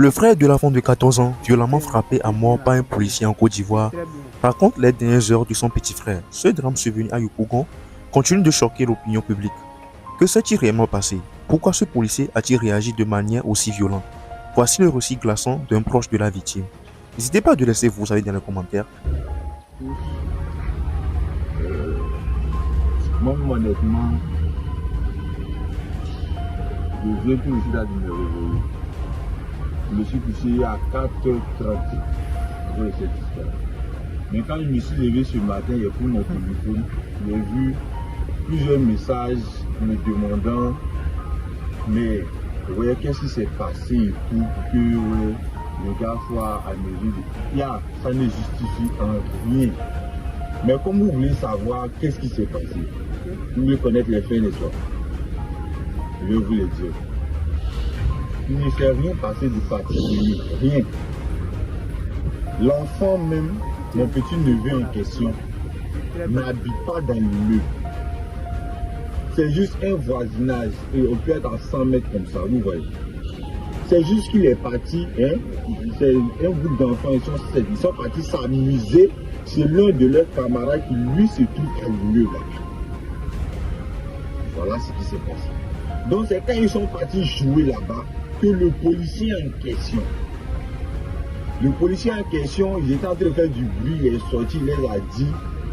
Le frère de l'enfant de 14 ans, violemment frappé à mort par un policier en Côte d'Ivoire, raconte les dernières heures de son petit frère. Ce drame survenu à Yopougon continue de choquer l'opinion publique. Que s'est-il réellement passé? Pourquoi ce policier a-t-il réagi de manière aussi violente? Voici le récit glaçant d'un proche de la victime. N'hésitez pas à laisser vos avis dans les commentaires. Moi, honnêtement, je viens tout ici de me réveiller. Je me suis couché à 4h30 après cette histoire. Mais quand je me suis levé ce matin, j'ai pris mon téléphone, j'ai vu plusieurs messages me demandant mais ouais, qu'est-ce qui s'est passé et tout pour que le gars soit à mesure. Ça ne justifie en rien. Mais comme vous voulez savoir qu'est-ce qui s'est passé, vous voulez connaître les faits, n'est-ce pas? Je vais vous les dire. Il ne s'est rien passé de particulier, rien. L'enfant même, mon petit neveu en question, n'habite pas dans l'immeuble. C'est juste un voisinage et on peut être à 100 mètres comme ça, vous voyez. C'est juste qu'il est parti, hein, c'est un groupe d'enfants, ils sont partis s'amuser chez l'un de leurs camarades qui lui se trouve à l'immeuble là. Voilà ce qui s'est passé. Donc c'est quand ils sont partis jouer là-bas que le policier en question, il était en train de faire du bruit, il est sorti, il les a dit,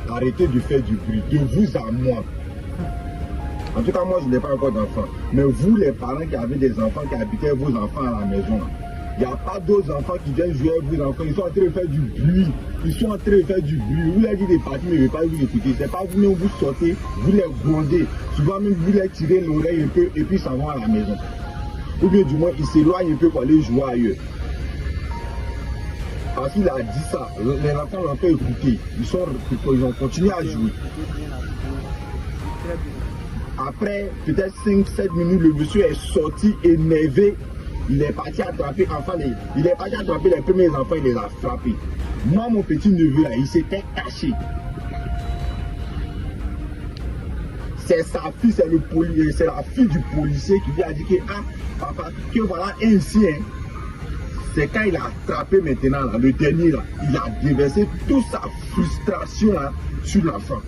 arrêtez de faire du bruit, de vous à moi. En tout cas, moi, je n'ai pas encore d'enfants. Mais vous, les parents qui avez des enfants, qui habitaient vos enfants à la maison, il n'y a pas d'autres enfants qui viennent jouer avec vos enfants. Ils sont en train de faire du bruit. Vous leur dites des parties, mais ne veulent pas vous écouter. C'est pas vous-même, vous sortez, vous les grondez. Souvent même, vous les tirez l'oreille un peu et puis ça va à la maison. Ou bien du moins, ils s'éloignent un peu pour aller jouer ailleurs. Parce qu'il a dit ça. Les enfants l'ont pas écouté. Ils ont continué à jouer. Après peut-être 5-7 minutes, le monsieur est sorti énervé. Il est parti attraper les premiers enfants, il les a frappés. Moi, mon petit neveu là, il s'était caché. C'est sa fille, c'est la fille du policier qui lui a dit que papa, que voilà ainsi, hein. C'est quand il a attrapé maintenant là, le dernier là, il a déversé toute sa frustration là sur l'enfant.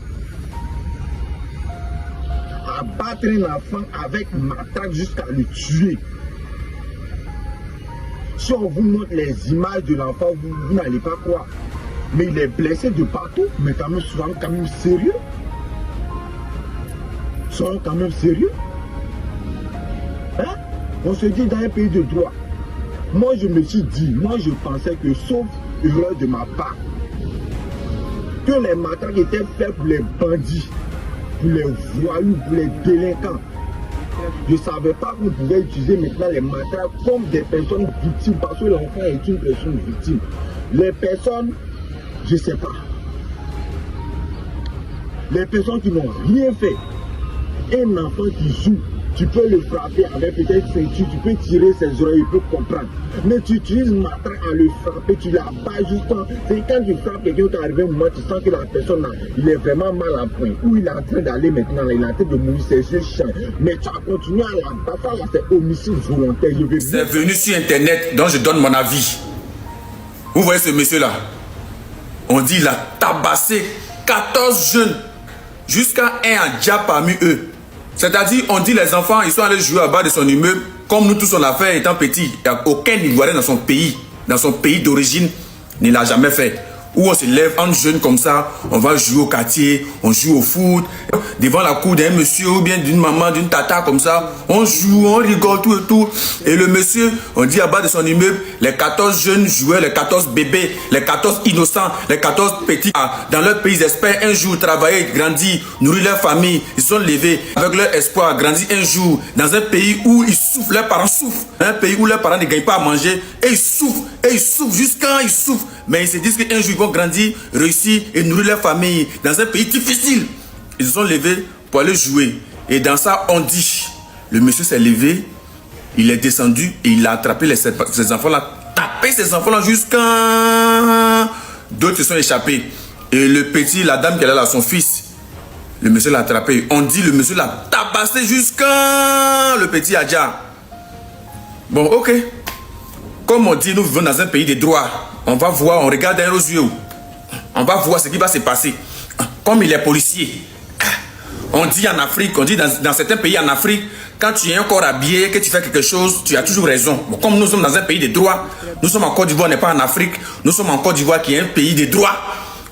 Abattre un enfant avec matraque jusqu'à le tuer. Si on vous montre les images de l'enfant, vous n'allez pas croire. Mais il est blessé de partout, mais quand même, soyons quand même sérieux. Soyons quand même sérieux. Hein? On se dit dans un pays de droit. Moi, je me suis dit, je pensais que, sauf erreur de ma part, que les matraques étaient faits pour les bandits, pour les voyous, pour les délinquants. Je ne savais pas qu'on pouvait utiliser maintenant les matraques comme des personnes victimes, parce que l'enfant est une personne victime. Les personnes, je ne sais pas. Les personnes qui n'ont rien fait. Un enfant qui joue, tu peux le frapper avec peut-être ceinture, tu peux tirer ses oreilles, il peut comprendre. Mais tu utilises matraque à le frapper, tu l'as pas juste. C'est quand tu frappes quelqu'un qui arrive un moment, tu sens que la personne là, il est vraiment mal en point. Ou il est en train d'aller maintenant, là, il est en train de mourir, c'est ce champ. Mais tu as continué à la battre, là, c'est homicide volontaire. C'est venu sur internet, donc je donne mon avis. Vous voyez ce monsieur là? On dit il a tabassé 14 jeunes, jusqu'à un a déjà parmi eux. C'est-à-dire, on dit les enfants, ils sont allés jouer à bas de son immeuble, comme nous tous on l'a fait étant petits. Il n'y a aucun Ivoirien dans son pays d'origine, ne l'a jamais fait. Où on se lève en jeune comme ça, on va jouer au quartier, on joue au foot, devant la cour d'un monsieur ou bien d'une maman, d'une tata comme ça, on joue, on rigole, tout et tout. Et le monsieur, on dit à bas de son immeuble, les 14 jeunes joueurs, les 14 bébés, les 14 innocents, les 14 petits, dans leur pays, ils espèrent un jour travailler, grandir, nourrir leur famille. Ils sont levés avec leur espoir, grandir un jour dans un pays où ils souffrent, leurs parents souffrent, un pays où leurs parents ne gagnent pas à manger, et ils souffrent jusqu'à ils souffrent. Mais ils se disent qu'un jour ils vont grandir, réussir et nourrir leur famille dans un pays difficile. Ils se sont levés pour aller jouer. Et dans ça, on dit, le monsieur s'est levé, il est descendu et il a attrapé ces enfants-là, tapé ces enfants-là jusqu'à... D'autres se sont échappés. Et le petit, la dame qui est là, son fils, le monsieur l'a attrapé. On dit le monsieur l'a tabassé jusqu'à... Le petit Adja. Bon, ok. Comme on dit, nous vivons dans un pays de droit. On va voir, on regarde dans nos yeux. On va voir ce qui va se passer. Comme il est policier. On dit en Afrique, on dit dans certains pays en Afrique, quand tu es encore habillé, que tu fais quelque chose, tu as toujours raison. Bon, comme nous sommes dans un pays de droit, nous sommes en Côte d'Ivoire, on n'est pas en Afrique, nous sommes en Côte d'Ivoire qui est un pays de droit.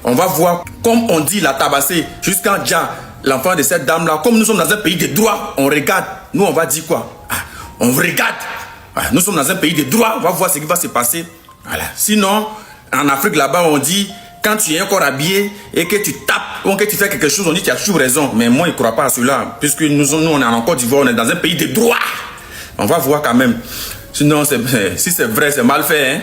On va voir, comme on dit, la tabasser jusqu'en Dja, l'enfant de cette dame-là, comme nous sommes dans un pays de droit, on regarde. Nous, on va dire quoi? On regarde. Nous sommes dans un pays de droit, on va voir ce qui va se passer. Voilà. Sinon, en Afrique, là-bas, on dit, quand tu es encore habillé et que tu tapes ou que tu fais quelque chose, on dit tu as toujours raison. Mais moi, je ne crois pas à cela. Puisque nous, on est en Côte d'Ivoire, on est dans un pays de droit. On va voir quand même. Sinon, si c'est vrai, c'est mal fait. Hein?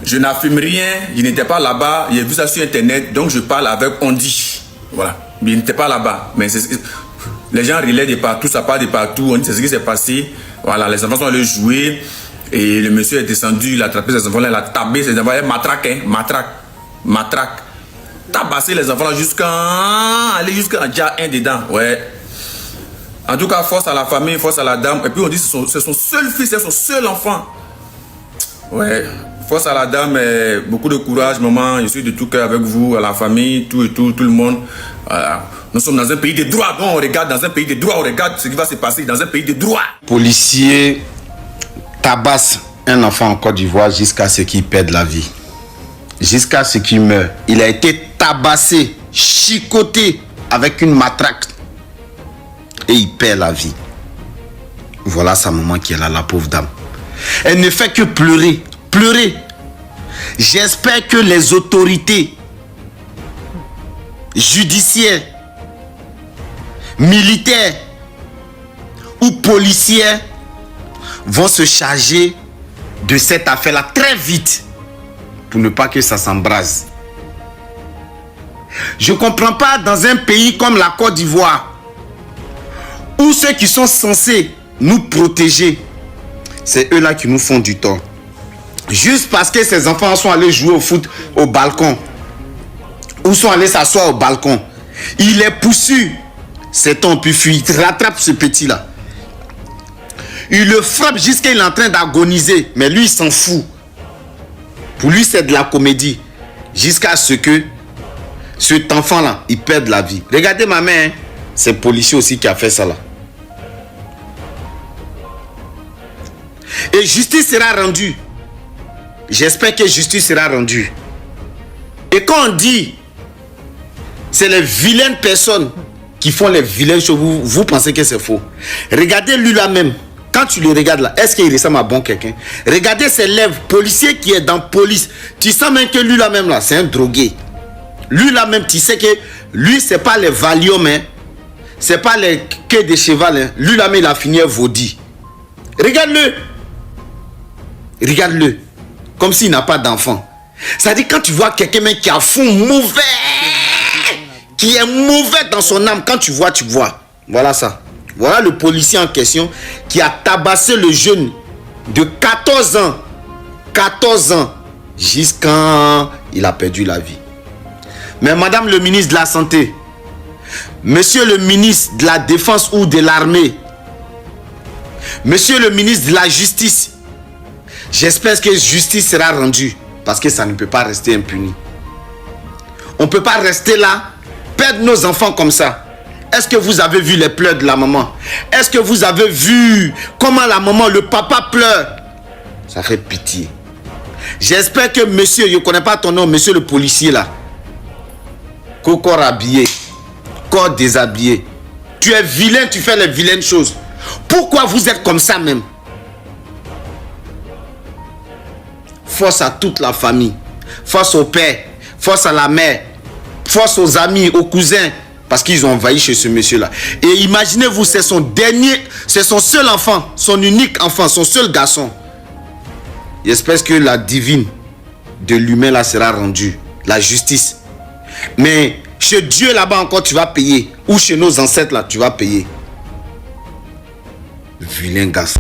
Je n'affirme rien. Je n'étais pas là-bas. J'ai vu ça sur Internet. Donc, je parle avec on dit. Voilà. Mais il n'était pas là-bas. Mais les gens relaient de partout. Ça part de partout. On dit c'est ce qui s'est passé. Voilà. Les enfants sont allés jouer. Et le monsieur est descendu. Il a attrapé ses enfants. Il a tabé ses enfants. Matraque. Hein? Matraque. Tabasser les enfants aller jusqu'à déjà un dedans. Ouais. En tout cas, force à la famille, force à la dame. Et puis on dit c'est son seul fils, c'est son seul enfant. Ouais. Force à la dame, beaucoup de courage, maman. Je suis de tout cœur avec vous, à la famille, tout le monde. Nous sommes dans un pays de droit. Donc on regarde dans un pays de droit, on regarde ce qui va se passer dans un pays de droit. Policier tabasse un enfant en Côte d'Ivoire jusqu'à ce qu'il perde la vie. Jusqu'à ce qu'il meure. Il a été tabassé, chicoté avec une matraque. Et il perd la vie. Voilà sa maman qui est là, la pauvre dame. Elle ne fait que pleurer. Pleurer. J'espère que les autorités judiciaires, militaires ou policières vont se charger de cette affaire-là très vite. Pour ne pas que ça s'embrase. Je ne comprends pas dans un pays comme la Côte d'Ivoire, où ceux qui sont censés nous protéger, c'est eux-là qui nous font du tort. Juste parce que ces enfants sont allés jouer au foot au balcon, ou sont allés s'asseoir au balcon, il est poussu, c'est on peut fuir, il rattrape ce petit-là. Il le frappe jusqu'à il est en train d'agoniser, mais lui il s'en fout. Pour lui, c'est de la comédie. Jusqu'à ce que cet enfant-là, il perde la vie. Regardez ma main. Hein? C'est le policier aussi qui a fait ça là. Et justice sera rendue. J'espère que justice sera rendue. Et quand on dit, c'est les vilaines personnes qui font les vilaines choses, vous pensez que c'est faux. Regardez lui là même. Quand tu le regardes là, est-ce qu'il ressemble à bon quelqu'un? Regardez ses lèvres, policier qui est dans police. Tu sens même que lui là même là, c'est un drogué. Lui là même, tu sais que lui, c'est pas les Valium, hein. C'est pas les queues de cheval, hein. Lui là même, il a fini vaudi. Regarde-le. Regarde-le. Comme s'il n'a pas d'enfant. Ça dit quand tu vois quelqu'un même qui a fond mauvais, qui est mauvais dans son âme, quand tu vois, tu vois. Voilà ça. Voilà le policier en question qui a tabassé le jeune de 14 ans. 14 ans. Jusqu'à il a perdu la vie. Mais madame le ministre de la Santé, monsieur le ministre de la Défense ou de l'Armée, monsieur le ministre de la Justice, j'espère que justice sera rendue. Parce que ça ne peut pas rester impuni. On ne peut pas rester là, perdre nos enfants comme ça. Est-ce que vous avez vu les pleurs de la maman? Est-ce que vous avez vu comment la maman, le papa pleure? Ça fait pitié. J'espère que monsieur, je ne connais pas ton nom, monsieur le policier là, corps habillé, corps déshabillé. Tu es vilain, tu fais les vilaines choses. Pourquoi vous êtes comme ça même? Force à toute la famille. Force au père, force à la mère, force aux amis, aux cousins. Parce qu'ils ont envahi chez ce monsieur-là. Et imaginez-vous, c'est son dernier, c'est son seul enfant, son unique enfant, son seul garçon. J'espère que la divine de l'humain là sera rendue. La justice. Mais chez Dieu là-bas encore, tu vas payer. Ou chez nos ancêtres là, tu vas payer. Vilain garçon.